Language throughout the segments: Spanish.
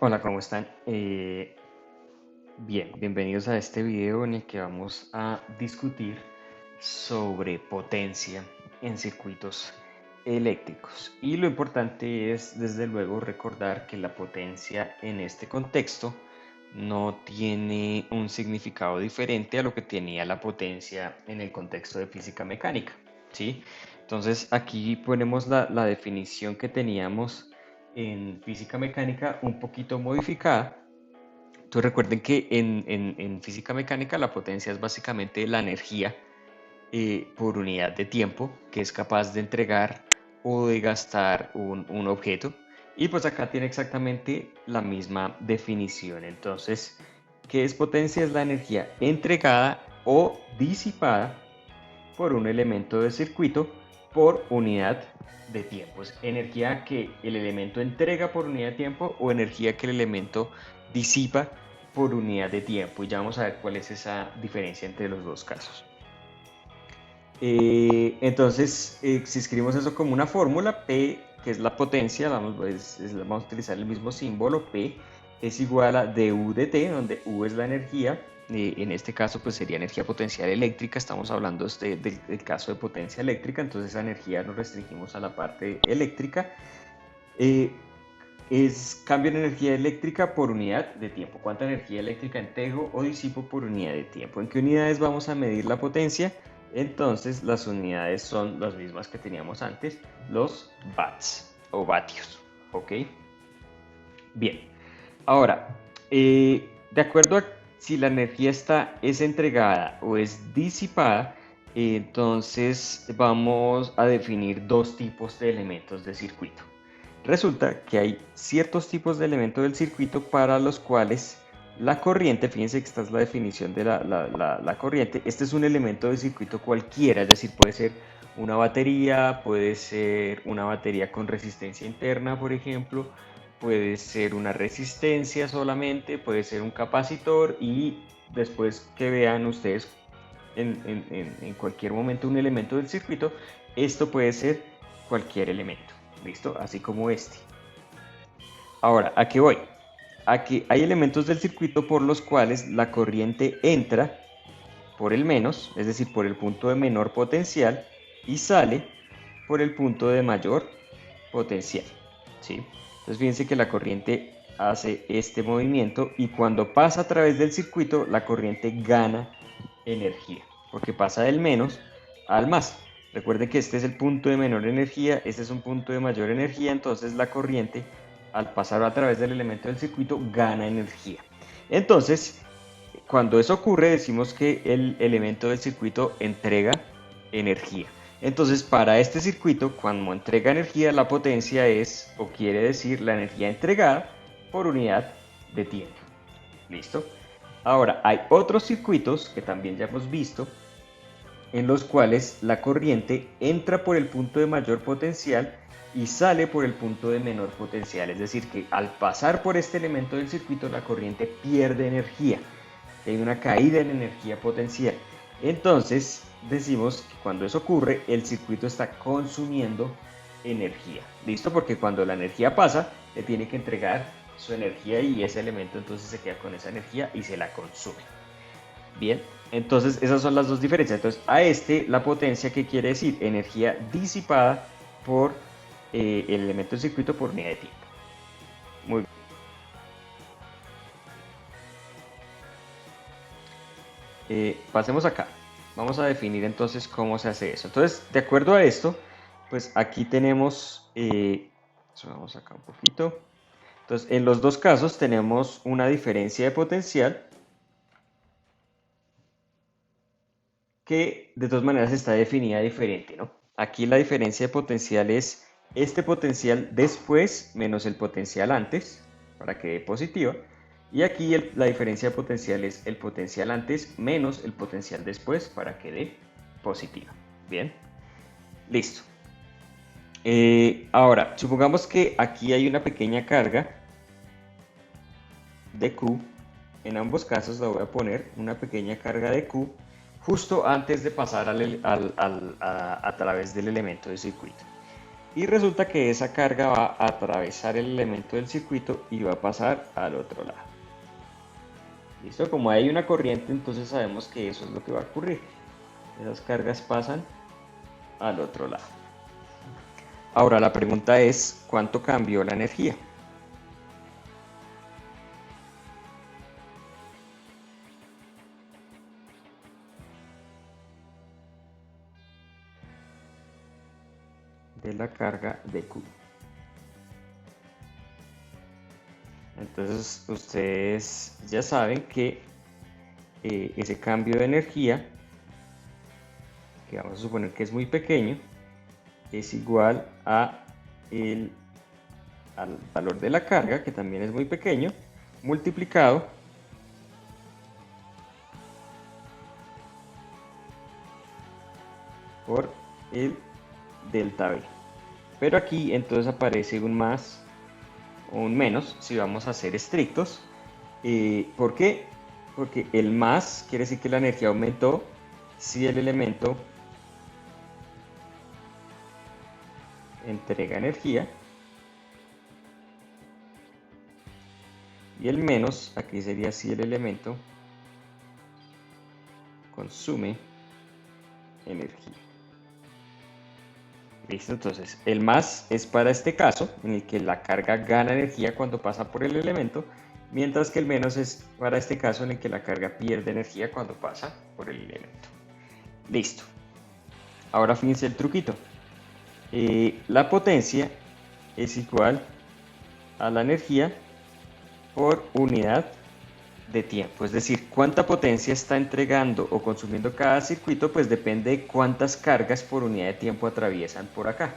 Hola, ¿cómo están? Bien, bienvenidos a este video en el que vamos a discutir sobre potencia en circuitos eléctricos. Y lo importante es, desde luego, recordar que la potencia en este contexto no tiene un significado diferente a lo que tenía la potencia en el contexto de física mecánica, ¿sí? Entonces aquí ponemos la definición que teníamos en física mecánica un poquito modificada. Entonces recuerden que en física mecánica la potencia es básicamente la energía por unidad de tiempo que es capaz de entregar o de gastar un objeto. Y pues acá tiene exactamente la misma definición. Entonces, ¿qué es potencia? Es la energía entregada o disipada por un elemento de circuito por unidad de tiempo. Es energía que el elemento entrega por unidad de tiempo o energía que el elemento disipa por unidad de tiempo. Y ya vamos a ver cuál es esa diferencia entre los dos casos. Entonces, si escribimos eso como una fórmula, P, que es la potencia, vamos a utilizar el mismo símbolo, P es igual a du de t, donde U es la energía, en este caso pues sería energía potencial eléctrica, estamos hablando del caso de potencia eléctrica, entonces esa energía nos restringimos a la parte eléctrica, eh, es cambio en energía eléctrica por unidad de tiempo. ¿Cuánta energía eléctrica entrego o disipo por unidad de tiempo? ¿En qué unidades vamos a medir la potencia? Entonces las unidades son las mismas que teníamos antes, los watts o vatios. ¿Ok? Bien. Ahora, de acuerdo a si la energía es entregada o es disipada, entonces vamos a definir dos tipos de elementos de circuito. Resulta que hay ciertos tipos de elementos del circuito para los cuales la corriente, fíjense que esta es la definición de la corriente, este es un elemento de circuito cualquiera, es decir, puede ser una batería, puede ser una batería con resistencia interna, por ejemplo, puede ser una resistencia solamente, puede ser un capacitor y después que vean ustedes en cualquier momento un elemento del circuito, esto puede ser cualquier elemento. ¿Listo? Así como este. Ahora, ¿a qué voy? A que hay elementos del circuito por los cuales la corriente entra por el menos, es decir, por el punto de menor potencial, y sale por el punto de mayor potencial. ¿Sí? Entonces fíjense que la corriente hace este movimiento y cuando pasa a través del circuito, la corriente gana energía, porque pasa del menos al más. Recuerden que este es el punto de menor energía, este es un punto de mayor energía, entonces la corriente al pasar a través del elemento del circuito gana energía. Entonces, cuando eso ocurre, decimos que el elemento del circuito entrega energía. Entonces, para este circuito, cuando entrega energía, la potencia es, o quiere decir, la energía entregada por unidad de tiempo. ¿Listo? Ahora, hay otros circuitos que también ya hemos visto, en los cuales la corriente entra por el punto de mayor potencial y sale por el punto de menor potencial. Es decir, que al pasar por este elemento del circuito, la corriente pierde energía. Hay una caída en energía potencial. Entonces, decimos que cuando eso ocurre, el circuito está consumiendo energía. ¿Listo? Porque cuando la energía pasa, le tiene que entregar su energía y ese elemento entonces se queda con esa energía y se la consume. Bien, entonces esas son las dos diferencias. Entonces, a este, la potencia, ¿qué quiere decir? Energía disipada por el elemento del circuito por unidad de tiempo. Muy bien. Pasemos acá. Vamos a definir entonces cómo se hace eso. Entonces, de acuerdo a esto, pues aquí tenemos, vamos acá un poquito. Entonces, en los dos casos tenemos una diferencia de potencial que de todas maneras está definida diferente, ¿no? Aquí la diferencia de potencial es este potencial después menos el potencial antes, para que dé positiva. Y aquí la diferencia de potencial es el potencial antes menos el potencial después, para que dé positiva. Bien, listo. Ahora, supongamos que aquí hay una pequeña carga de Q. En ambos casos la voy a poner una pequeña carga de Q justo antes de pasar a través del elemento de circuito. y resulta que esa carga va a atravesar el elemento del circuito y va a pasar al otro lado. ¿Listo? Como hay una corriente, entonces sabemos que eso es lo que va a ocurrir. Esas cargas pasan al otro lado. Ahora la pregunta es, ¿cuánto cambió la energía? De la carga de Q. Entonces ustedes ya saben que ese cambio de energía, que vamos a suponer que es muy pequeño, es igual al valor de la carga, que también es muy pequeño, multiplicado por el delta V. Pero aquí entonces aparece un más o un menos si vamos a ser estrictos. ¿Por qué? Porque el más quiere decir que la energía aumentó si el elemento entrega energía, y el menos aquí sería si el elemento consume energía. Listo, entonces el más es para este caso en el que la carga gana energía cuando pasa por el elemento, mientras que el menos es para este caso en el que la carga pierde energía cuando pasa por el elemento. Listo. Ahora fíjense el truquito. La potencia es igual a la energía por unidad de tiempo, es decir, cuánta potencia está entregando o consumiendo cada circuito, pues depende de cuántas cargas por unidad de tiempo atraviesan por acá.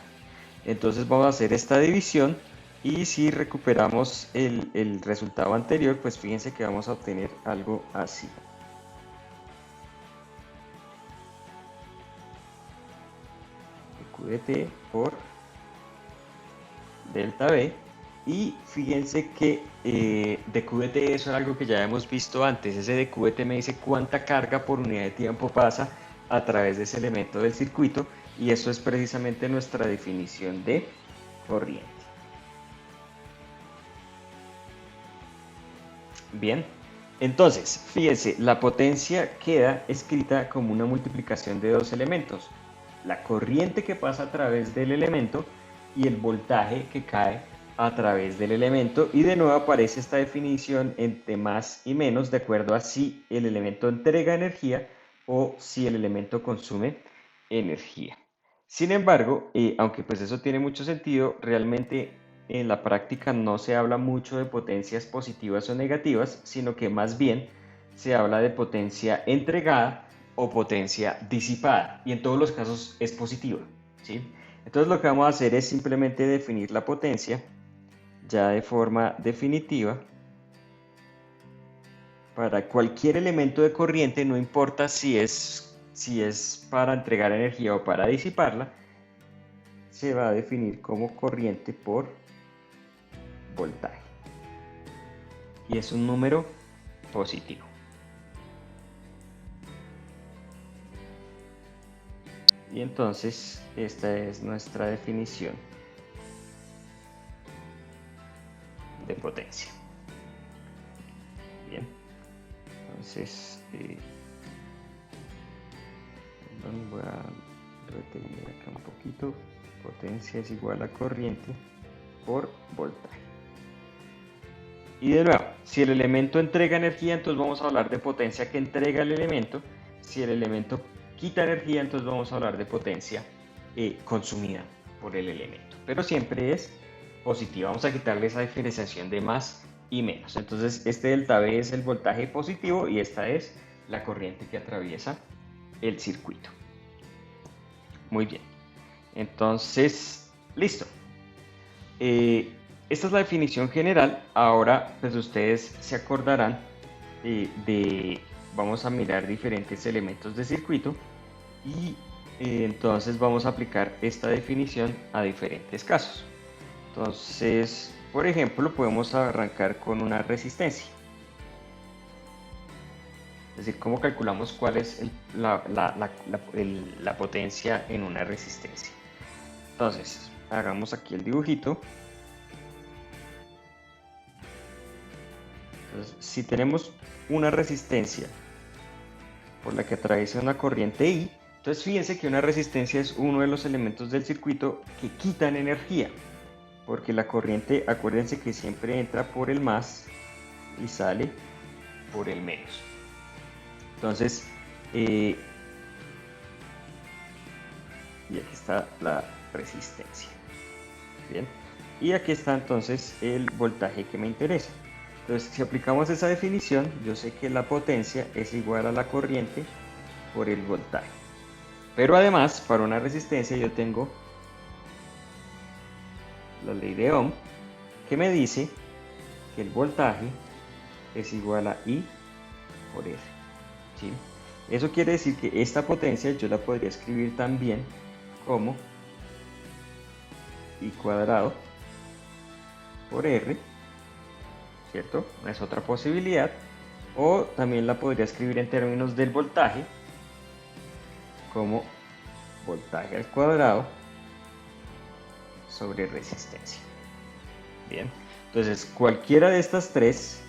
Entonces vamos a hacer esta división y si recuperamos el resultado anterior, pues fíjense que vamos a obtener algo así. QDT por delta V. Y fíjense que de QDT eso es algo que ya hemos visto antes. Ese de QDT me dice cuánta carga por unidad de tiempo pasa a través de ese elemento del circuito, y eso es precisamente nuestra definición de corriente. Bien, entonces fíjense, la potencia queda escrita como una multiplicación de dos elementos: la corriente que pasa a través del elemento y el voltaje que cae a través del elemento, y de nuevo aparece esta definición entre más y menos de acuerdo a si el elemento entrega energía o si el elemento consume energía. Sin embargo, aunque pues eso tiene mucho sentido, realmente en la práctica no se habla mucho de potencias positivas o negativas, sino que más bien se habla de potencia entregada o potencia disipada, y en todos los casos es positiva, ¿sí? Entonces lo que vamos a hacer es simplemente definir la potencia ya de forma definitiva para cualquier elemento de corriente, no importa si es para entregar energía o para disiparla, se va a definir como corriente por voltaje. Y es un número positivo. Y entonces esta es nuestra definición de potencia. Bien, entonces voy a retener acá un poquito. Potencia es igual a corriente por voltaje. Y de nuevo, si el elemento entrega energía, entonces vamos a hablar de potencia que entrega el elemento. Si el elemento quita energía, entonces vamos a hablar de potencia consumida por el elemento. Pero siempre es positiva. Vamos a quitarle esa diferenciación de más y menos. Entonces este delta V es el voltaje positivo y esta es la corriente que atraviesa el circuito. Muy bien. Entonces, listo. Esta es la definición general. Ahora, pues ustedes se acordarán vamos a mirar diferentes elementos de circuito y entonces vamos a aplicar esta definición a diferentes casos. Entonces, por ejemplo, podemos arrancar con una resistencia. Es decir, cómo calculamos cuál es la potencia en una resistencia. Entonces, hagamos aquí el dibujito. Entonces, si tenemos una resistencia por la que atraviesa una corriente I, entonces fíjense que una resistencia es uno de los elementos del circuito que quitan energía, porque la corriente, acuérdense que siempre entra por el más y sale por el menos. Entonces, y aquí está la resistencia. Bien, y aquí está entonces el voltaje que me interesa. Entonces, si aplicamos esa definición, yo sé que la potencia es igual a la corriente por el voltaje. Pero además, para una resistencia yo tengo la ley de Ohm, que me dice que el voltaje es igual a I por R. ¿Sí? Eso quiere decir que esta potencia yo la podría escribir también como I cuadrado por R, ¿cierto? Es otra posibilidad. O también la podría escribir en términos del voltaje como voltaje al cuadrado sobre resistencia. Bien, entonces cualquiera de estas tres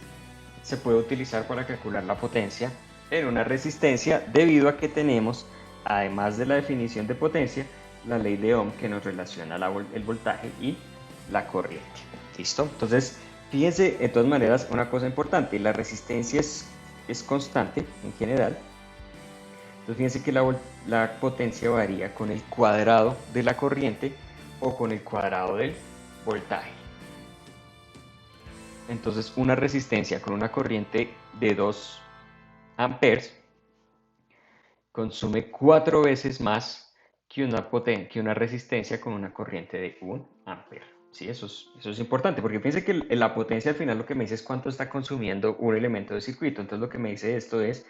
se puede utilizar para calcular la potencia en una resistencia, debido a que tenemos, además de la definición de potencia, la ley de Ohm que nos relaciona el voltaje y la corriente. ¿Listo? Entonces, fíjense, de todas maneras, una cosa importante: la resistencia es constante en general. Entonces, fíjense que la potencia varía con el cuadrado de la corriente o con el cuadrado del voltaje. Entonces, una resistencia con una corriente de 2 amperes consume 4 veces más que una resistencia con una corriente de 1 ampere. Sí, eso es importante, porque fíjense que la potencia al final lo que me dice es cuánto está consumiendo un elemento de circuito. Entonces lo que me dice esto es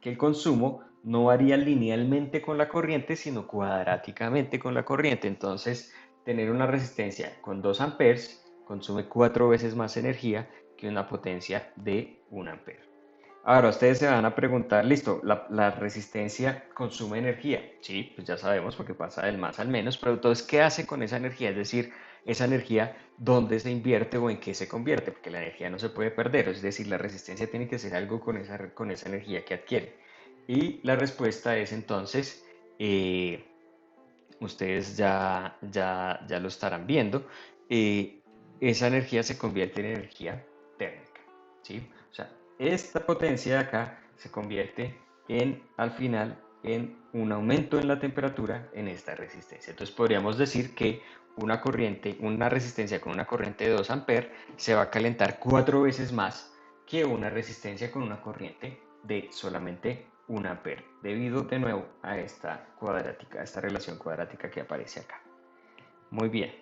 que el consumo no varía linealmente con la corriente, sino cuadráticamente con la corriente. Entonces, tener una resistencia con 2 amperes consume 4 veces más energía que una potencia de 1 ampere. Ahora, ustedes se van a preguntar, listo, la resistencia consume energía. Sí, pues ya sabemos porque pasa del más al menos, pero entonces, ¿qué hace con esa energía? Es decir, esa energía, ¿dónde se invierte o en qué se convierte? Porque la energía no se puede perder, es decir, la resistencia tiene que hacer algo con esa energía que adquiere. Y la respuesta es entonces, ustedes ya lo estarán viendo, esa energía se convierte en energía térmica, ¿sí? O sea, esta potencia de acá se convierte al final en un aumento en la temperatura en esta resistencia. Entonces podríamos decir que una resistencia con una corriente de 2 amperes se va a calentar 4 veces más que una resistencia con una corriente de solamente 1 ampere, debido de nuevo a esta relación cuadrática que aparece acá. Muy bien.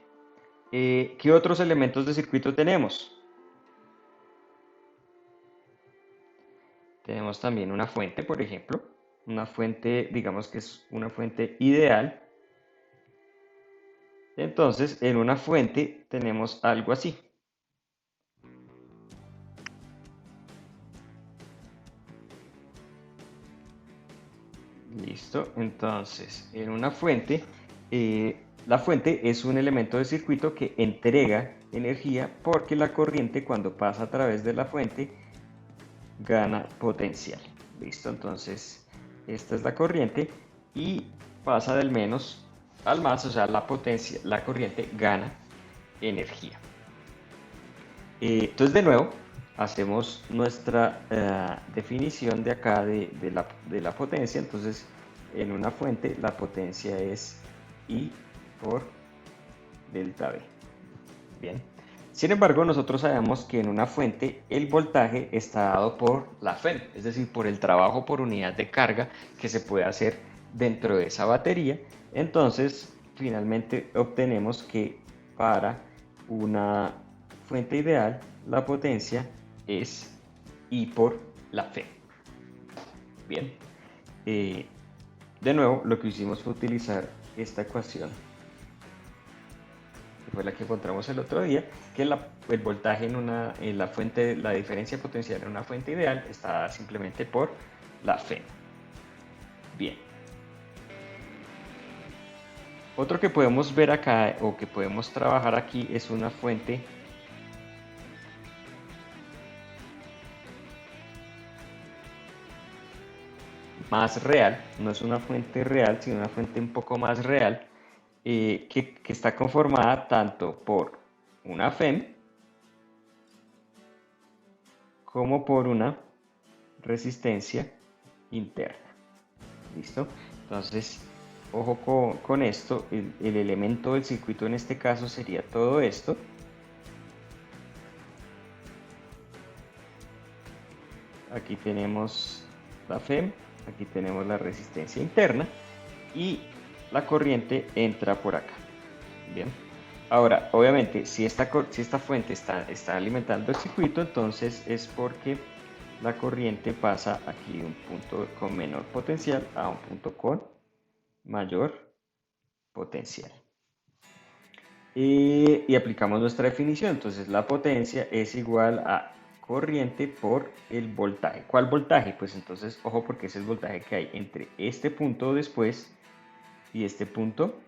¿Qué otros elementos de circuito tenemos? Tenemos también una fuente, por ejemplo. Una fuente, digamos que es una fuente ideal. Entonces, en una fuente tenemos algo así. Listo. Entonces, en una fuente, la fuente es un elemento de circuito que entrega energía, porque la corriente, cuando pasa a través de la fuente, gana potencial. Listo. Entonces, esta es la corriente y pasa del menos al más, o sea, la corriente gana energía. Entonces, de nuevo, hacemos nuestra definición de acá de la potencia. Entonces, en una fuente la potencia es I por delta V. Bien. Sin embargo, nosotros sabemos que en una fuente el voltaje está dado por la FEM, es decir, por el trabajo por unidad de carga que se puede hacer dentro de esa batería. Entonces, finalmente obtenemos que para una fuente ideal la potencia es I por la FEM. Bien. De nuevo, lo que hicimos fue utilizar esta ecuación, fue la que encontramos el otro día, que el voltaje en la fuente, la diferencia potencial en una fuente ideal está dada simplemente por la FEM. Bien. Otro que podemos ver acá o que podemos trabajar aquí es una fuente más real, no es una fuente real, sino una fuente un poco más real, que está conformada tanto por una FEM como por una resistencia interna. ¿Listo? Entonces, ojo con esto, el elemento del circuito en este caso sería todo esto. Aquí tenemos la FEM, aquí tenemos la resistencia interna y la corriente entra por acá. Bien. Ahora, obviamente, si esta fuente está alimentando el circuito, entonces es porque la corriente pasa aquí de un punto con menor potencial a un punto con mayor potencial. Y aplicamos nuestra definición. Entonces, la potencia es igual a corriente por el voltaje. ¿Cuál voltaje? Pues entonces, ojo, porque es el voltaje que hay entre este punto después y este punto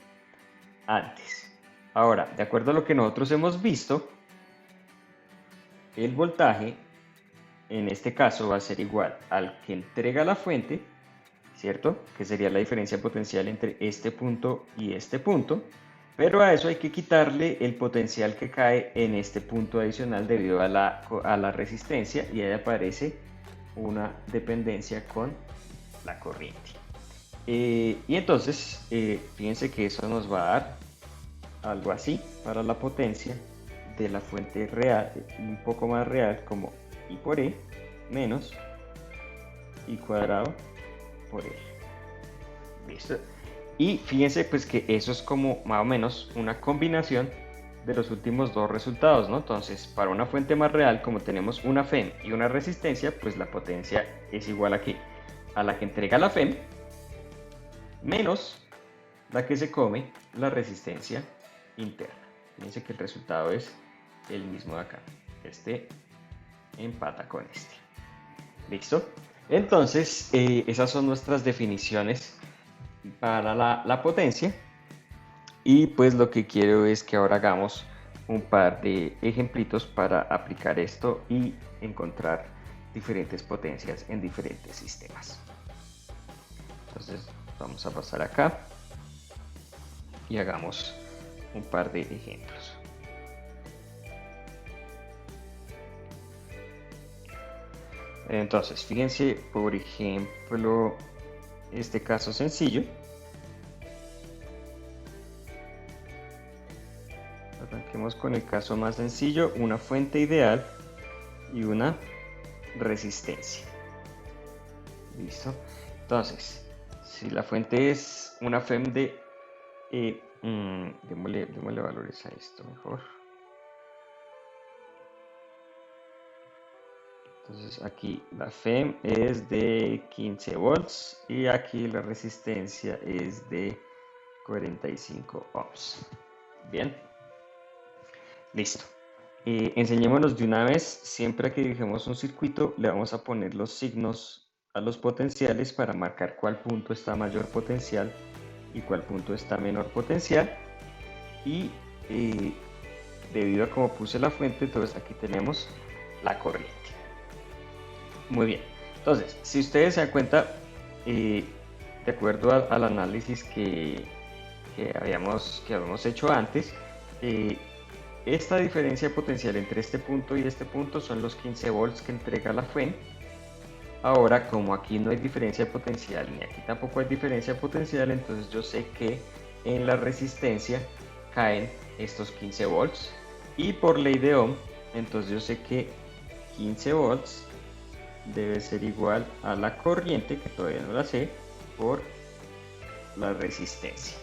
antes. Ahora, de acuerdo a lo que nosotros hemos visto, el voltaje en este caso va a ser igual al que entrega la fuente, ¿cierto? Que sería la diferencia potencial entre este punto y este punto. Pero a eso hay que quitarle el potencial que cae en este punto adicional debido a la resistencia, y ahí aparece una dependencia con la corriente. Y entonces, fíjense que eso nos va a dar algo así para la potencia de la fuente real, un poco más real, como I por E menos I cuadrado por E. ¿Listo? Y fíjense pues que eso es como más o menos una combinación de los últimos dos resultados, ¿no? Entonces, para una fuente más real, como tenemos una FEM y una resistencia, pues la potencia es igual a la que entrega la FEM menos la que se come la resistencia interna. Fíjense que el resultado es el mismo de acá. Este empata con este. ¿Listo? Entonces, esas son nuestras definiciones para la potencia. Y pues lo que quiero es que ahora hagamos un par de ejemplitos para aplicar esto y encontrar diferentes potencias en diferentes sistemas. Entonces, vamos a pasar acá y hagamos un par de ejemplos. Entonces, fíjense, por ejemplo, este caso sencillo. Arranquemos con el caso más sencillo, una fuente ideal y una resistencia. Listo. Entonces, si la fuente es una FEM de... démosle valores a esto mejor. Entonces aquí la FEM es de 15 volts y aquí la resistencia es de 45 ohms. Bien. Listo. Enseñémonos de una vez, siempre que dibujemos un circuito, le vamos a poner los signos a los potenciales para marcar cuál punto está mayor potencial y cuál punto está menor potencial. Y debido a cómo puse la fuente, entonces aquí tenemos la corriente. Muy bien. Entonces, si ustedes se dan cuenta, de acuerdo al análisis que habíamos hecho antes, esta diferencia potencial entre este punto y este punto son los 15 volts que entrega la FEM. Ahora, como aquí no hay diferencia potencial ni aquí tampoco hay diferencia potencial, entonces yo sé que en la resistencia caen estos 15 volts. Y por ley de Ohm, entonces yo sé que 15 volts debe ser igual a la corriente, que todavía no la sé, por la resistencia.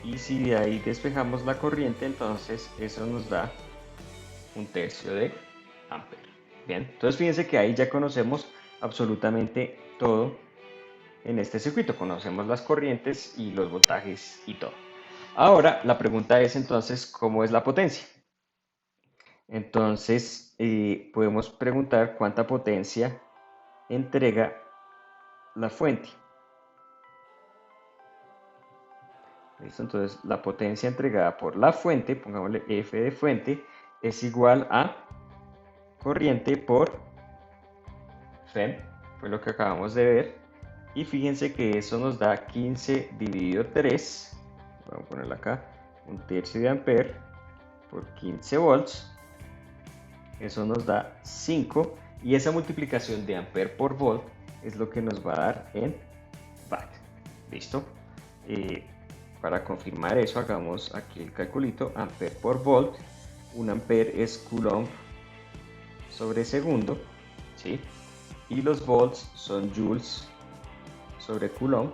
Y si de ahí despejamos la corriente, entonces eso nos da 1/3 de ampere. Bien, entonces fíjense que ahí ya conocemos absolutamente todo en este circuito. Conocemos las corrientes y los voltajes y todo. Ahora la pregunta es entonces, ¿cómo es la potencia? Entonces podemos preguntar cuánta potencia entrega la fuente. ¿Listo? Entonces la potencia entregada por la fuente, pongámosle F de fuente, es igual a corriente por FEM, fue lo que acabamos de ver. Y fíjense que eso nos da 15 dividido 3, vamos a ponerlo acá, 1/3 de amper por 15 volts, eso nos da 5, y esa multiplicación de amper por volt es lo que nos va a dar en watt. ¿Listo? Para confirmar eso, hagamos aquí el calculito, amper por volt. Un amper es coulomb sobre segundo, ¿sí? Y los volts son joules sobre coulomb.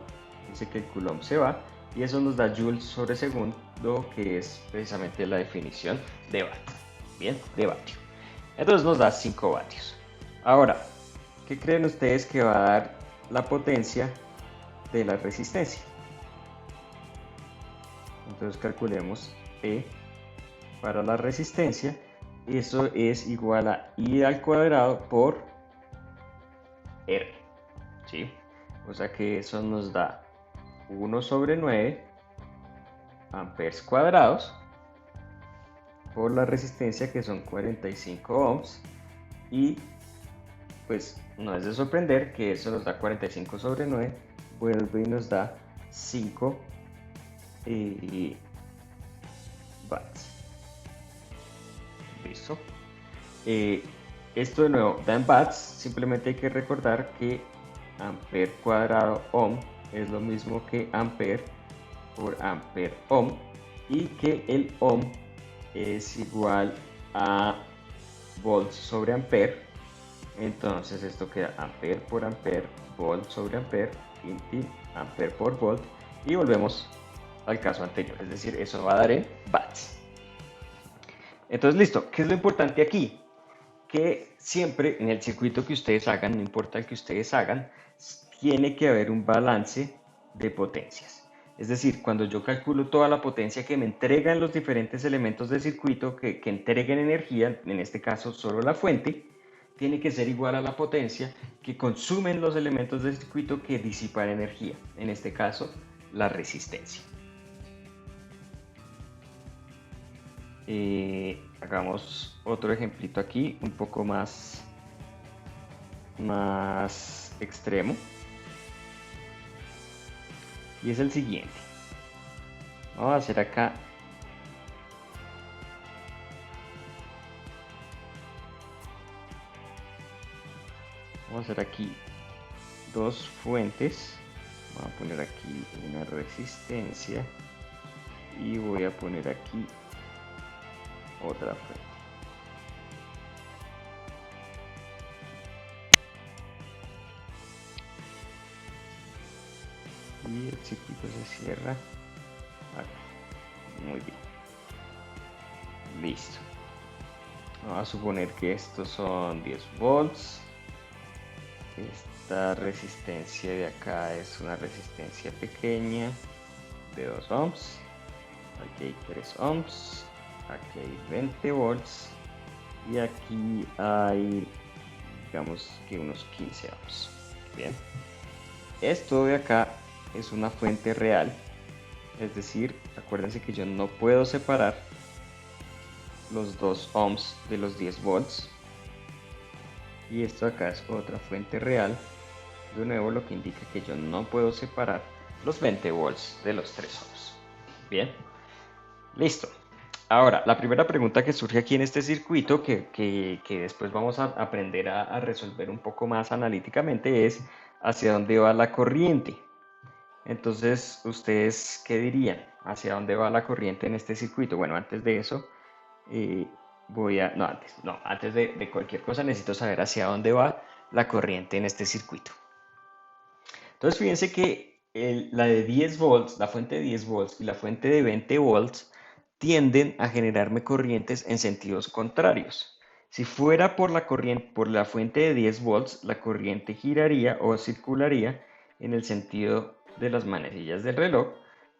Dice que el coulomb se va, y eso nos da joules sobre segundo, que es precisamente la definición de watt. Bien, de vatio. Entonces nos da 5 vatios. Ahora, ¿qué creen ustedes que va a dar la potencia de la resistencia? Entonces calculemos E para la resistencia. Eso es igual a I al cuadrado por R, ¿sí? O sea que eso nos da 1 sobre 9 amperes cuadrados por la resistencia, que son 45 ohms, y pues no es de sorprender que eso nos da 45 sobre 9, vuelve y nos da 5 watts. Listo. Esto de nuevo da en watts, simplemente hay que recordar que amper cuadrado ohm es lo mismo que amper por amper ohm, y que el ohm es igual a volts sobre amper. Entonces esto queda amper por amper, volt sobre amper, amper por volt, y volvemos al caso anterior, es decir, eso va a dar en watts. Entonces, listo, ¿qué es lo importante aquí? Que siempre en el circuito que ustedes hagan, no importa el que ustedes hagan, tiene que haber un balance de potencias. Es decir, cuando yo calculo toda la potencia que me entregan los diferentes elementos del circuito que entreguen energía, en este caso solo la fuente, tiene que ser igual a la potencia que consumen los elementos del circuito que disipan energía, en este caso la resistencia. Hagamos otro ejemplito aquí, un poco más extremo, y es el siguiente. Vamos a hacer acá dos fuentes. Voy a poner aquí una resistencia y voy a poner aquí otra fuente. Y el circuito se cierra acá. Muy bien. Listo. Vamos a suponer que estos son 10 volts. Esta resistencia de acá es una resistencia pequeña de 2 ohms. Aquí hay 3 ohms. Aquí hay 20 volts. Y aquí hay, digamos que unos 15 ohms. Bien. Esto de acá es una fuente real. Es decir, acuérdense que yo no puedo separar los 2 ohms de los 10 volts. Y esto acá es otra fuente real, de nuevo, lo que indica que yo no puedo separar los 20 volts de los 3 ohms. Bien, listo. Ahora, la primera pregunta que surge aquí en este circuito, que después vamos a aprender a resolver un poco más analíticamente, es ¿hacia dónde va la corriente? Entonces, ¿ustedes qué dirían? ¿Hacia dónde va la corriente en este circuito? Bueno, antes de eso, antes de cualquier cosa necesito saber hacia dónde va la corriente en este circuito. Entonces fíjense que la de 10 volts, la fuente de 10 volts y la fuente de 20 volts tienden a generarme corrientes en sentidos contrarios. Si fuera por la fuente de 10 volts, la corriente giraría o circularía en el sentido de las manecillas del reloj,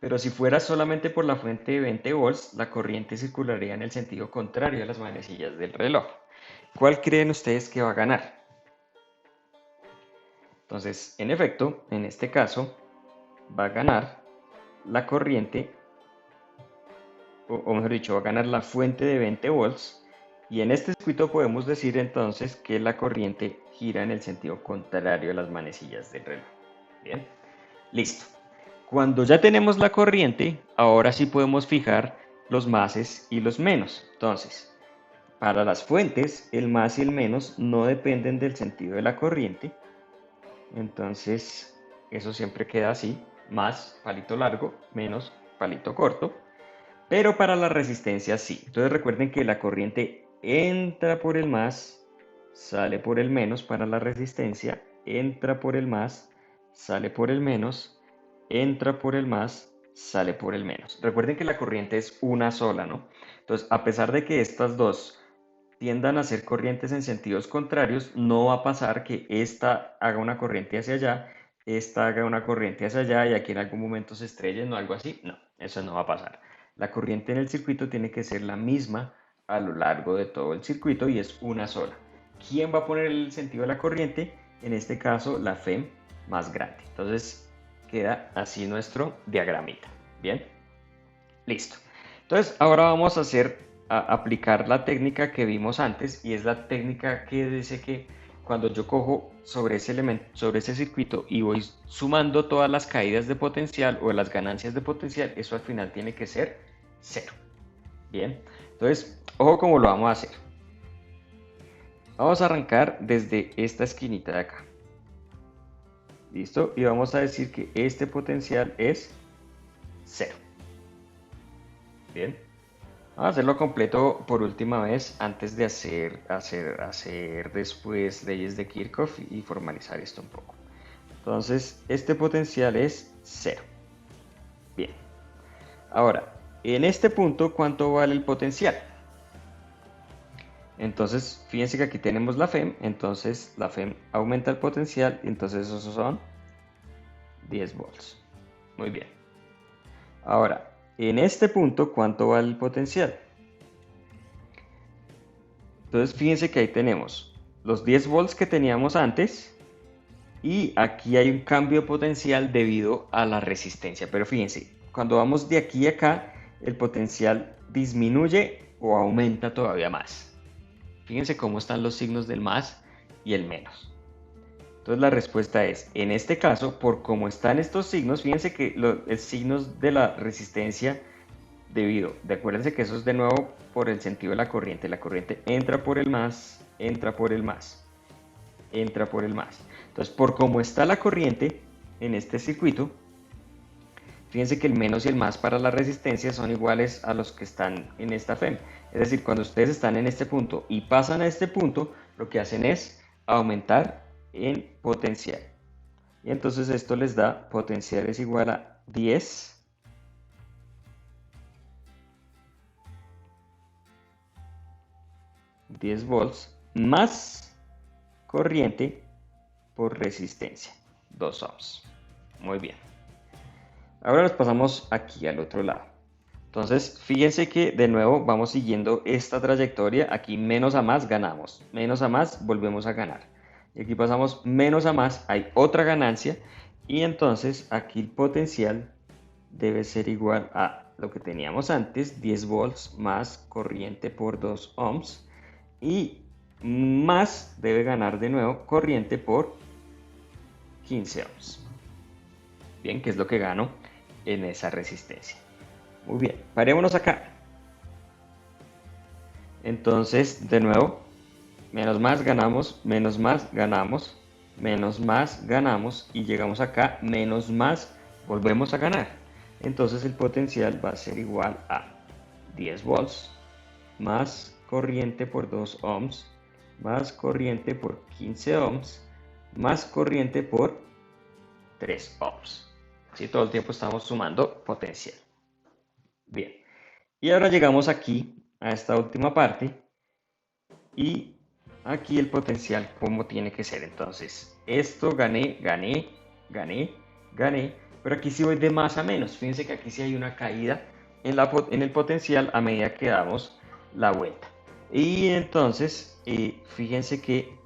pero si fuera solamente por la fuente de 20 volts, la corriente circularía en el sentido contrario a las manecillas del reloj. ¿Cuál creen ustedes que va a ganar? Entonces, en efecto, en este caso, va a ganar la corriente, o mejor dicho, va a ganar la fuente de 20 volts. Y en este circuito podemos decir entonces que la corriente gira en el sentido contrario a las manecillas del reloj. Bien, listo. Cuando ya tenemos la corriente, ahora sí podemos fijar los máses y los menos. Entonces, para las fuentes, el más y el menos no dependen del sentido de la corriente. Entonces, eso siempre queda así. Más palito largo, menos palito corto. Pero para la resistencia sí. Entonces recuerden que la corriente entra por el más, sale por el menos. Para la resistencia, entra por el más, sale por el menos, entra por el más, sale por el menos. Recuerden que la corriente es una sola, ¿no? Entonces, a pesar de que estas dos tiendan a ser corrientes en sentidos contrarios, no va a pasar que esta haga una corriente hacia allá, esta haga una corriente hacia allá y aquí en algún momento se estrellen o algo así. No, eso no va a pasar. La corriente en el circuito tiene que ser la misma a lo largo de todo el circuito y es una sola. ¿Quién va a poner el sentido de la corriente? En este caso, la FEM más grande. Entonces, queda así nuestro diagramita. Bien, listo. Entonces, ahora vamos a aplicar la técnica que vimos antes y es la técnica que dice que cuando yo cojo sobre ese elemento, sobre ese circuito y voy sumando todas las caídas de potencial o las ganancias de potencial, eso al final tiene que ser cero. Bien, entonces, ojo cómo lo vamos a hacer. Vamos a arrancar desde esta esquinita de acá. ¿Listo? Y vamos a decir que este potencial es cero. Bien. Vamos a hacerlo completo por última vez antes de hacer después leyes de Kirchhoff y formalizar esto un poco. Entonces, este potencial es 0. Bien. Ahora, en este punto, ¿cuánto vale el potencial? Entonces, fíjense que aquí tenemos la FEM, entonces la FEM aumenta el potencial, entonces esos son 10 volts. Muy bien. Ahora, en este punto, ¿cuánto vale el potencial? Entonces, fíjense que ahí tenemos los 10 volts que teníamos antes y aquí hay un cambio de potencial debido a la resistencia. Pero fíjense, cuando vamos de aquí a acá, el potencial disminuye o aumenta todavía más. Fíjense cómo están los signos del más y el menos. Entonces la respuesta es, en este caso, por cómo están estos signos, fíjense que los signos de la resistencia acuérdense que eso es de nuevo por el sentido de la corriente. La corriente entra por el más, entra por el más, entra por el más. Entonces, por cómo está la corriente en este circuito, fíjense que el menos y el más para la resistencia son iguales a los que están en esta FEM. Es decir, cuando ustedes están en este punto y pasan a este punto, lo que hacen es aumentar en potencial. Y entonces esto les da potencial es igual a 10 volts más corriente por resistencia, 2 ohms. Muy bien. Ahora nos pasamos aquí al otro lado. Entonces, fíjense que de nuevo vamos siguiendo esta trayectoria. Aquí menos a más ganamos, menos a más volvemos a ganar. Y aquí pasamos menos a más, hay otra ganancia. Y entonces aquí el potencial debe ser igual a lo que teníamos antes, 10 volts más corriente por 2 ohms. Y más debe ganar de nuevo corriente por 15 ohms. Bien, que es lo que gano en esa resistencia. Muy bien, parémonos acá. Entonces, de nuevo, menos más ganamos, menos más ganamos, menos más ganamos y llegamos acá, menos más volvemos a ganar. Entonces el potencial va a ser igual a 10 volts más corriente por 2 ohms más corriente por 15 ohms más corriente por 3 ohms. ¿Sí? Todo el tiempo estamos sumando potencial. Bien, y ahora llegamos aquí a esta última parte y aquí el potencial como tiene que ser. Entonces, esto gané, gané, gané, gané, pero aquí sí voy de más a menos. Fíjense que aquí sí hay una caída en el potencial a medida que damos la vuelta. Y entonces, fíjense que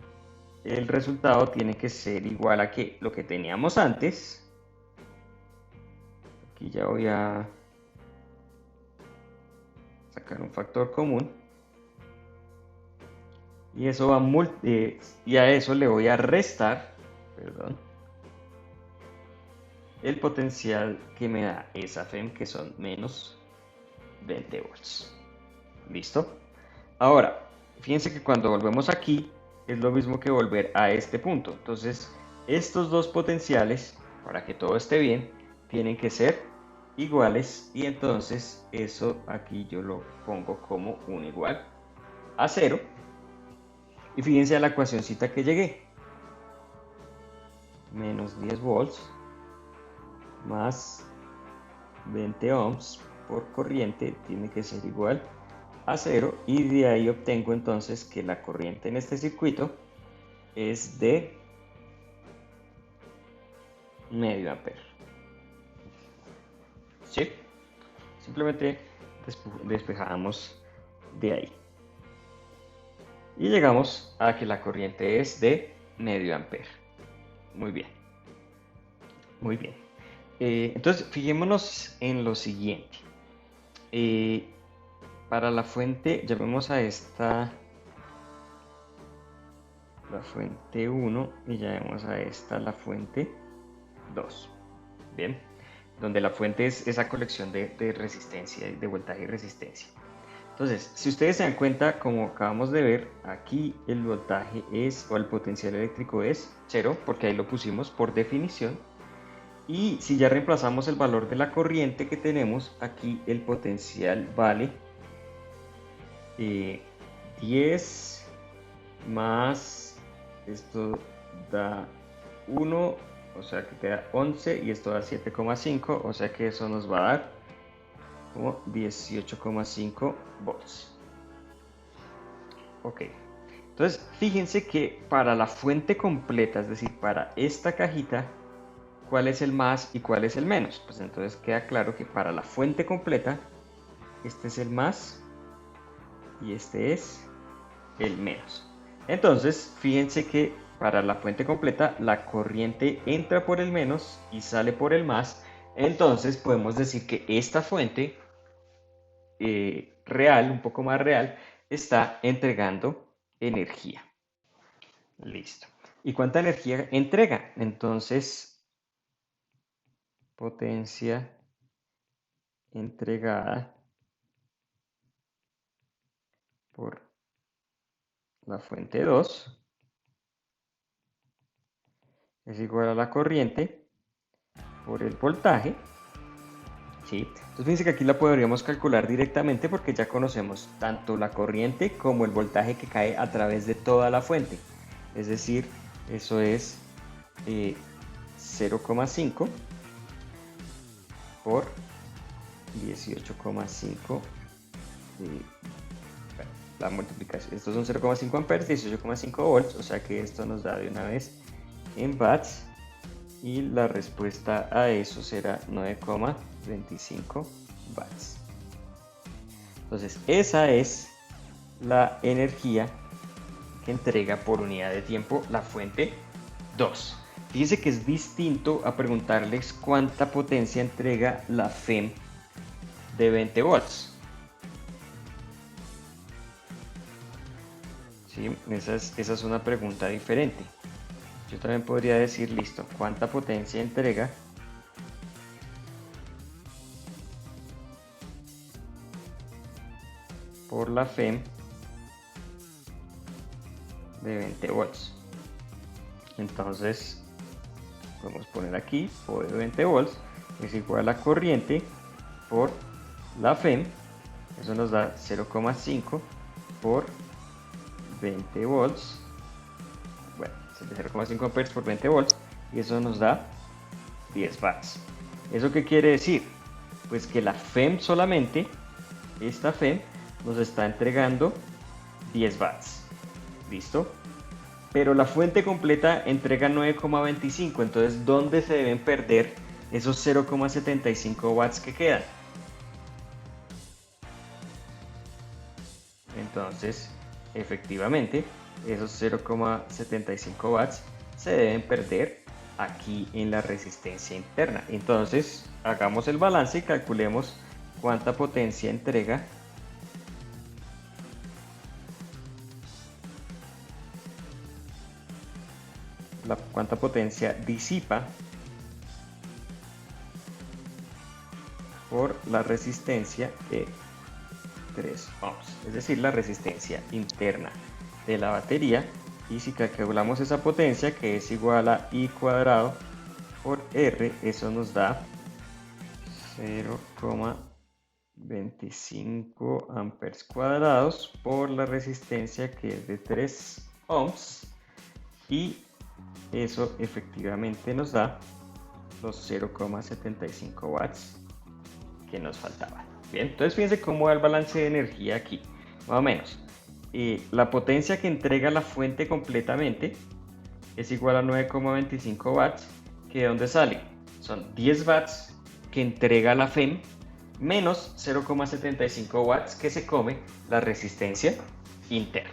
el resultado tiene que ser igual a que lo que teníamos antes. Aquí ya voy a sacar un factor común. Y eso va y a eso le voy a restar, perdón, el potencial que me da esa FEM, que son menos 20 volts. ¿Listo? Ahora, fíjense que cuando volvemos aquí, es lo mismo que volver a este punto. Entonces, estos dos potenciales, para que todo esté bien, tienen que ser iguales. Y entonces, eso aquí yo lo pongo como 1 igual a 0. Y fíjense a la ecuacióncita que llegué. Menos 10 volts más 20 ohms por corriente tiene que ser igual a 0, y de ahí obtengo entonces que la corriente en este circuito es de medio ampere. ¿Sí? Simplemente despejamos de ahí. Y llegamos a que la corriente es de medio ampere. Muy bien. Muy bien. Entonces, fijémonos en lo siguiente. Para la fuente, llamemos a esta la fuente 1 y llamemos a esta la fuente 2. Bien, donde la fuente es esa colección de resistencia, de voltaje y resistencia. Entonces, si ustedes se dan cuenta, como acabamos de ver, aquí el voltaje o el potencial eléctrico es 0, porque ahí lo pusimos por definición. Y si ya reemplazamos el valor de la corriente que tenemos, aquí el potencial vale 10 más, esto da 1, o sea que queda 11, y esto da 7,5, o sea que eso nos va a dar como 18,5 volts. Ok, entonces fíjense que para la fuente completa, es decir, para esta cajita, ¿cuál es el más y cuál es el menos? Pues entonces queda claro que para la fuente completa, este es el más y este es el menos. Entonces, fíjense que para la fuente completa, la corriente entra por el menos y sale por el más. Entonces, podemos decir que esta fuente real, un poco más real, está entregando energía. Listo. ¿Y cuánta energía entrega? Entonces, potencia entregada por la fuente 2 es igual a la corriente por el voltaje. ¿Sí? Entonces fíjense que aquí la podríamos calcular directamente porque ya conocemos tanto la corriente como el voltaje que cae a través de toda la fuente. Es decir, eso es 0,5 por 18,5. La multiplicación, estos son 0,5 amperes, 18,5 volts, o sea que esto nos da de una vez en watts, y la respuesta a eso será 9,25 watts. Entonces esa es la energía que entrega por unidad de tiempo la fuente 2. Fíjense que es distinto a preguntarles cuánta potencia entrega la FEM de 20 volts. ¿Sí? Esa es una pregunta diferente. Yo también podría decir, listo, ¿cuánta potencia entrega por la FEM de 20 volts? Entonces, podemos poner aquí, por 20 volts es igual a la corriente por la FEM. Eso nos da 0,5 por 20 volts. Bueno, 0,5 amperes por 20 volts, y eso nos da 10 watts. ¿Eso qué quiere decir? Pues que la FEM solamente, esta FEM, nos está entregando 10 watts. ¿Listo? Pero la fuente completa entrega 9,25. Entonces, ¿dónde se deben perder esos 0,75 watts que quedan? Entonces, efectivamente, esos 0,75 watts se deben perder aquí en la resistencia interna. Entonces, hagamos el balance y calculemos cuánta potencia entrega cuánta potencia disipa por la resistencia de 3 ohms, es decir, la resistencia interna de la batería. Y si calculamos esa potencia, que es igual a I cuadrado por R, eso nos da 0,25 amperes cuadrados por la resistencia, que es de 3 ohms, y eso efectivamente nos da los 0,75 watts que nos faltaban. Bien, entonces fíjense cómo va el balance de energía aquí, más o menos. La potencia que entrega la fuente completamente es igual a 9,25 watts, que de dónde sale, son 10 watts que entrega la FEM menos 0,75 watts que se come la resistencia interna.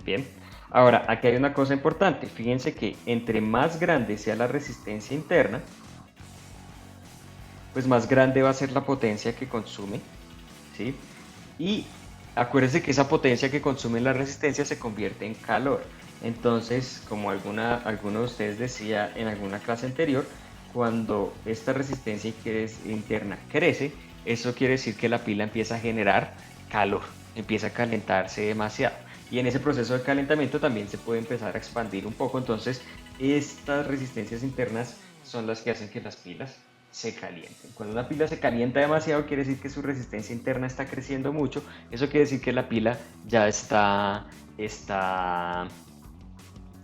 Bien, ahora aquí hay una cosa importante, fíjense que entre más grande sea la resistencia interna, pues más grande va a ser la potencia que consume, ¿sí? Y acuérdense que esa potencia que consume la resistencia se convierte en calor. Entonces, como alguno de ustedes decía en alguna clase anterior, cuando esta resistencia interna crece, eso quiere decir que la pila empieza a generar calor, empieza a calentarse demasiado. Y en ese proceso de calentamiento también se puede empezar a expandir un poco. Entonces, estas resistencias internas son las que hacen que las pilas se calienten. Cuando una pila se calienta demasiado, quiere decir que su resistencia interna está creciendo mucho. Eso quiere decir que la pila ya está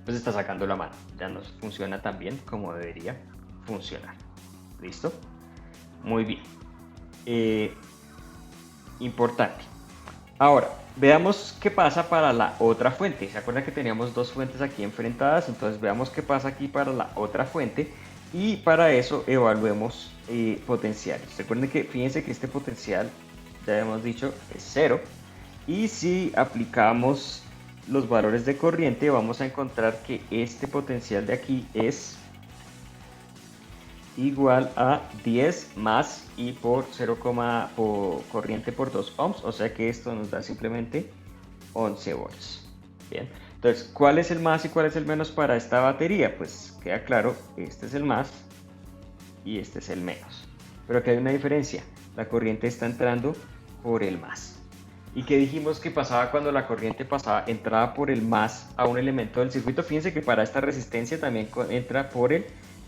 sacando la mano, ya no funciona tan bien como debería funcionar. ¿Listo? Muy bien. Importante. Ahora, veamos qué pasa para la otra fuente. ¿Se acuerdan que teníamos dos fuentes aquí enfrentadas? Entonces veamos qué pasa aquí para la otra fuente. Y para eso evaluemos potenciales. Recuerden que, fíjense que este potencial, ya hemos dicho, es 0. Y si aplicamos los valores de corriente, vamos a encontrar que este potencial de aquí es igual a 10 más I por 0, por corriente por 2 ohms. O sea que esto nos da simplemente 11 volts. Bien. Entonces, ¿cuál es el más y cuál es el menos para esta batería? Pues queda claro, este es el más y este es el menos. Pero aquí hay una diferencia, la corriente está entrando por el más. ¿Y qué dijimos que pasaba cuando la corriente entraba por el más a un elemento del circuito? Fíjense que para esta resistencia también entra por el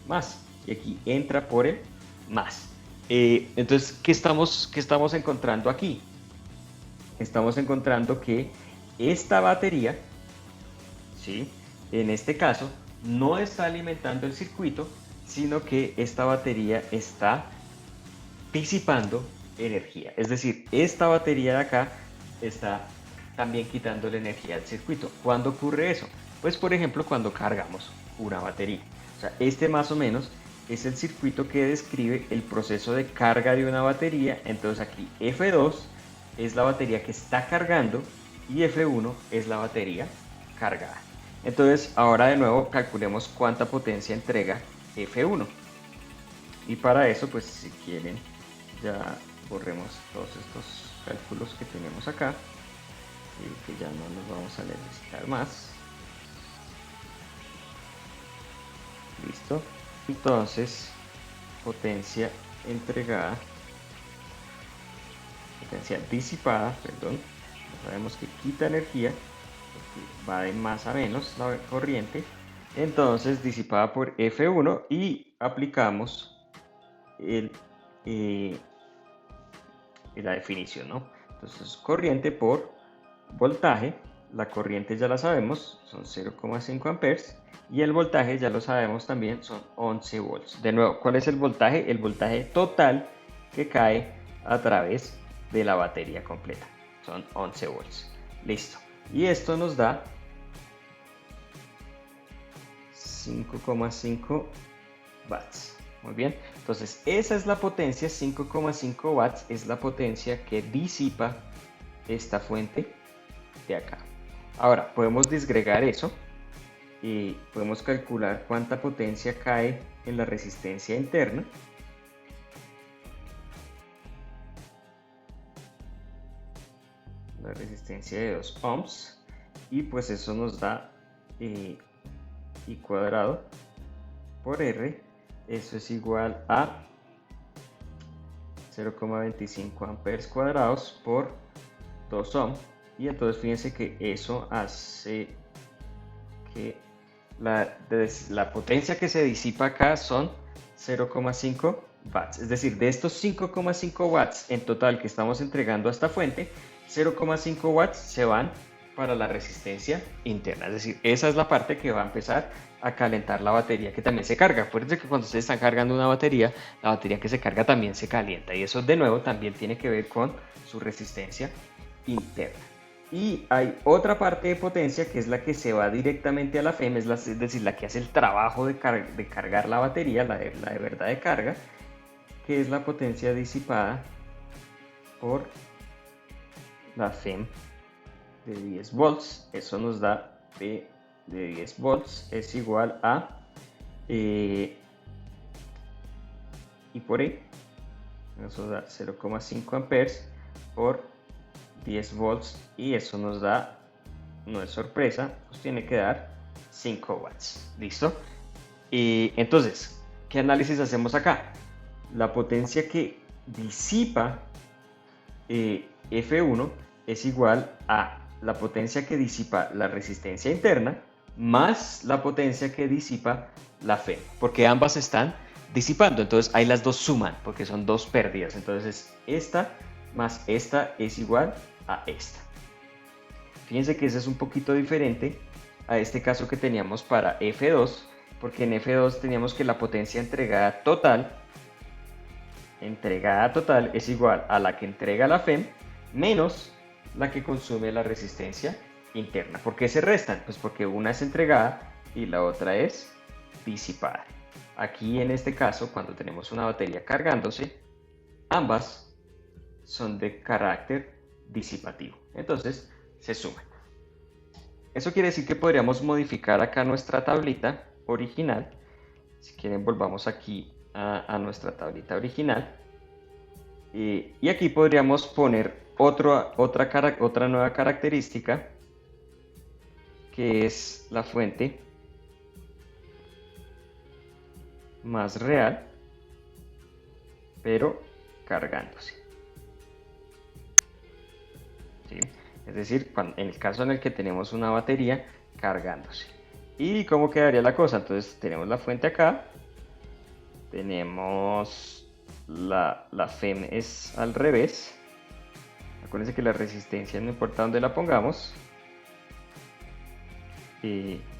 más y aquí entra por el más. Entonces, ¿qué estamos encontrando aquí? Estamos encontrando que esta batería, ¿sí?, en este caso, no está alimentando el circuito, sino que esta batería está disipando energía. Es decir, esta batería de acá está también quitando la energía del circuito. ¿Cuándo ocurre eso? Pues, por ejemplo, cuando cargamos una batería. O sea, este más o menos es el circuito que describe el proceso de carga de una batería. Entonces aquí F2 es la batería que está cargando y F1 es la batería cargada. Entonces, ahora de nuevo calculemos cuánta potencia entrega F1. Y para eso, pues si quieren, ya borremos todos estos cálculos que tenemos acá, que ya no los vamos a necesitar más. Listo. Entonces, potencia disipada, perdón, sabemos que quita energía, porque va de más a menos la corriente. Entonces, disipada por F1 y aplicamos la definición, ¿no? Entonces, corriente por voltaje, la corriente ya la sabemos, son 0,5 amperes, y el voltaje ya lo sabemos también, son 11 volts. De nuevo, ¿cuál es el voltaje? El voltaje total que cae a través de la batería completa, son 11 volts. Listo. Y esto nos da 5,5 watts. Muy bien, entonces esa es la potencia, 5,5 watts es la potencia que disipa esta fuente de acá. Ahora podemos disgregar eso podemos calcular cuánta potencia cae en la resistencia interna. La resistencia de 2 ohms, y pues eso nos da I cuadrado por R, eso es igual a 0,25 amperes cuadrados por 2 ohm, y entonces fíjense que eso hace que la potencia que se disipa acá son 0,5 watts, es decir, de estos 5,5 watts en total que estamos entregando a esta fuente, 0,5 watts se van para la resistencia interna, es decir, esa es la parte que va a empezar a calentar la batería, que también se carga. Acuérdense que cuando ustedes están cargando una batería, la batería que se carga también se calienta, y eso de nuevo también tiene que ver con su resistencia interna. Y hay otra parte de potencia que es la que se va directamente a la FEM, es decir, la que hace el trabajo de cargar la batería, la de verdad de carga, que es la potencia disipada por la FEM de 10 volts. Eso nos da P de 10 volts es igual a I por E, eso da 0,5 amperes por 10 volts, y eso nos da, no es sorpresa, nos tiene que dar 5 watts. ¿Listo? Y entonces, ¿qué análisis hacemos acá? La potencia que disipa F1 es igual a la potencia que disipa la resistencia interna más la potencia que disipa la FEM, porque ambas están disipando, entonces ahí las dos suman, porque son dos pérdidas, entonces esta más esta es igual a esta. Fíjense que ese es un poquito diferente a este caso que teníamos para F2, porque en F2 teníamos que la potencia entregada total es igual a la que entrega la FEM menos la que consume la resistencia interna. ¿Por qué se restan? Pues porque una es entregada y la otra es disipada. Aquí en este caso, cuando tenemos una batería cargándose, ambas son de carácter disipativo, entonces se suman. Eso quiere decir que podríamos modificar acá nuestra tablita original. Si quieren, volvamos aquí a nuestra tablita original, y aquí podríamos poner otra nueva característica, que es la fuente más real, pero cargándose. ¿Sí? Es decir, en el caso en el que tenemos una batería cargándose. ¿Y cómo quedaría la cosa? Entonces tenemos la fuente acá, tenemos la FEM es al revés. Acuérdense que la resistencia no importa dónde la pongamos.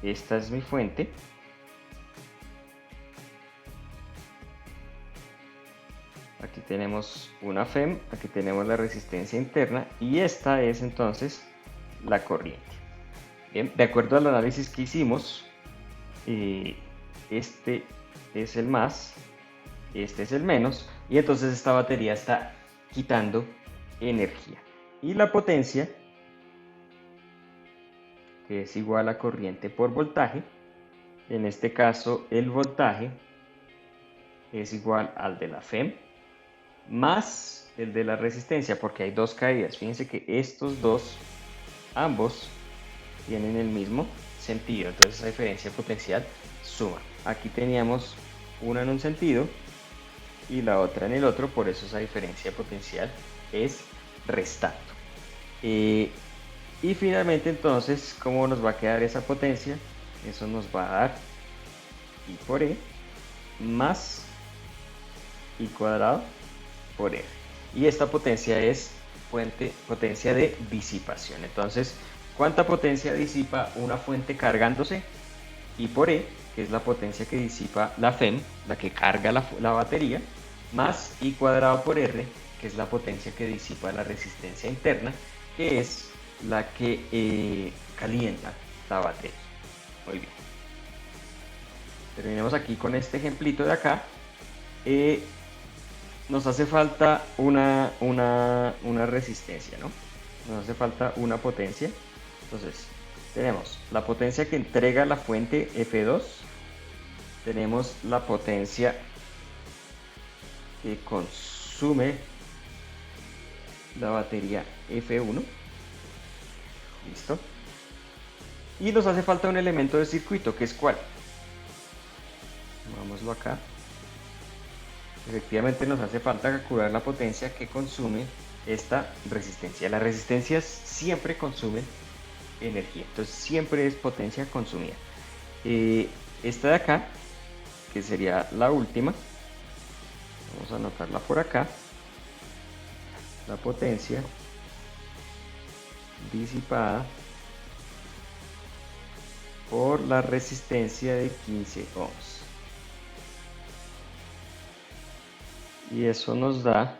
Esta es mi fuente. Aquí tenemos una FEM, aquí tenemos la resistencia interna, y esta es entonces la corriente. Bien, de acuerdo al análisis que hicimos, este es el más, este es el menos, y entonces esta batería está quitando energía. Y la potencia, que es igual a corriente por voltaje, en este caso el voltaje es igual al de la FEM más el de la resistencia, porque hay dos caídas. Fíjense que estos dos, ambos, tienen el mismo sentido, entonces esa diferencia potencial suma. Aquí teníamos una en un sentido y la otra en el otro, por eso esa diferencia potencial es restando. Y finalmente, entonces, ¿cómo nos va a quedar esa potencia? Eso nos va a dar I por E más I cuadrado por R. Y esta potencia es potencia de disipación. Entonces, ¿cuánta potencia disipa una fuente cargándose? I por E, que es la potencia que disipa la FEM, la que carga la batería, más I cuadrado por R, que es la potencia que disipa la resistencia interna, que es la que calienta la batería. Muy bien. Terminemos aquí con este ejemplito de acá. Nos hace falta una resistencia, ¿no? Nos hace falta una potencia. Entonces, tenemos la potencia que entrega la fuente F2, tenemos la potencia que consume la batería F1, listo, y nos hace falta un elemento de circuito, que es ¿cuál? Vámoslo acá. Efectivamente nos hace falta calcular la potencia que consume esta resistencia. Las resistencias siempre consumen energía, entonces siempre es potencia consumida. Esta de acá, que sería la última, vamos a anotarla por acá, la potencia disipada por la resistencia de 15 ohms. Y eso nos da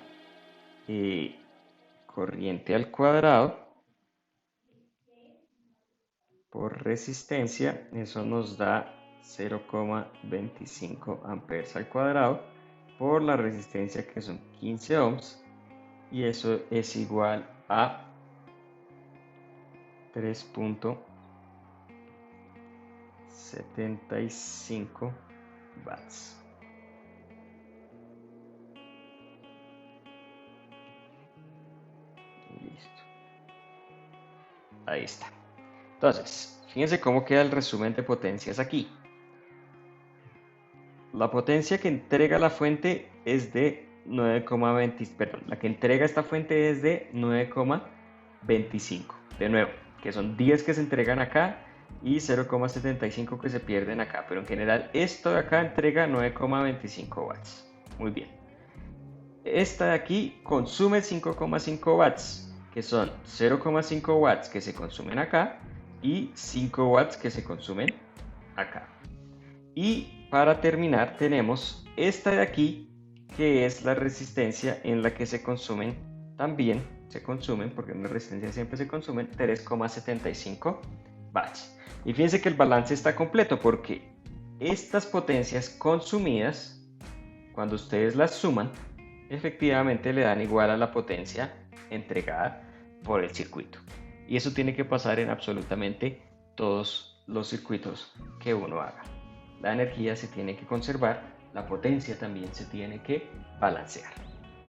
corriente al cuadrado por resistencia, eso nos da 0,25 amperes al cuadrado por la resistencia, que son 15 ohms, y eso es igual a 3.75 watts. Listo. Ahí está. Entonces, fíjense cómo queda el resumen de potencias aquí. La potencia que entrega la fuente es de 9,20, perdón, la que entrega esta fuente es de 9,25. De nuevo, que son 10 que se entregan acá y 0,75 que se pierden acá, pero en general esto de acá entrega 9,25 watts. Muy bien. Esta de aquí consume 5,5 watts, que son 0,5 watts que se consumen acá y 5 watts que se consumen acá. Y para terminar tenemos esta de aquí, que es la resistencia en la que se consumen, también se consumen, porque en la resistencia siempre se consumen 3,75 watts. Y fíjense que el balance está completo, porque estas potencias consumidas, cuando ustedes las suman, efectivamente le dan igual a la potencia entregada por el circuito. Y eso tiene que pasar en absolutamente todos los circuitos que uno haga. La energía se tiene que conservar, la potencia también se tiene que balancear.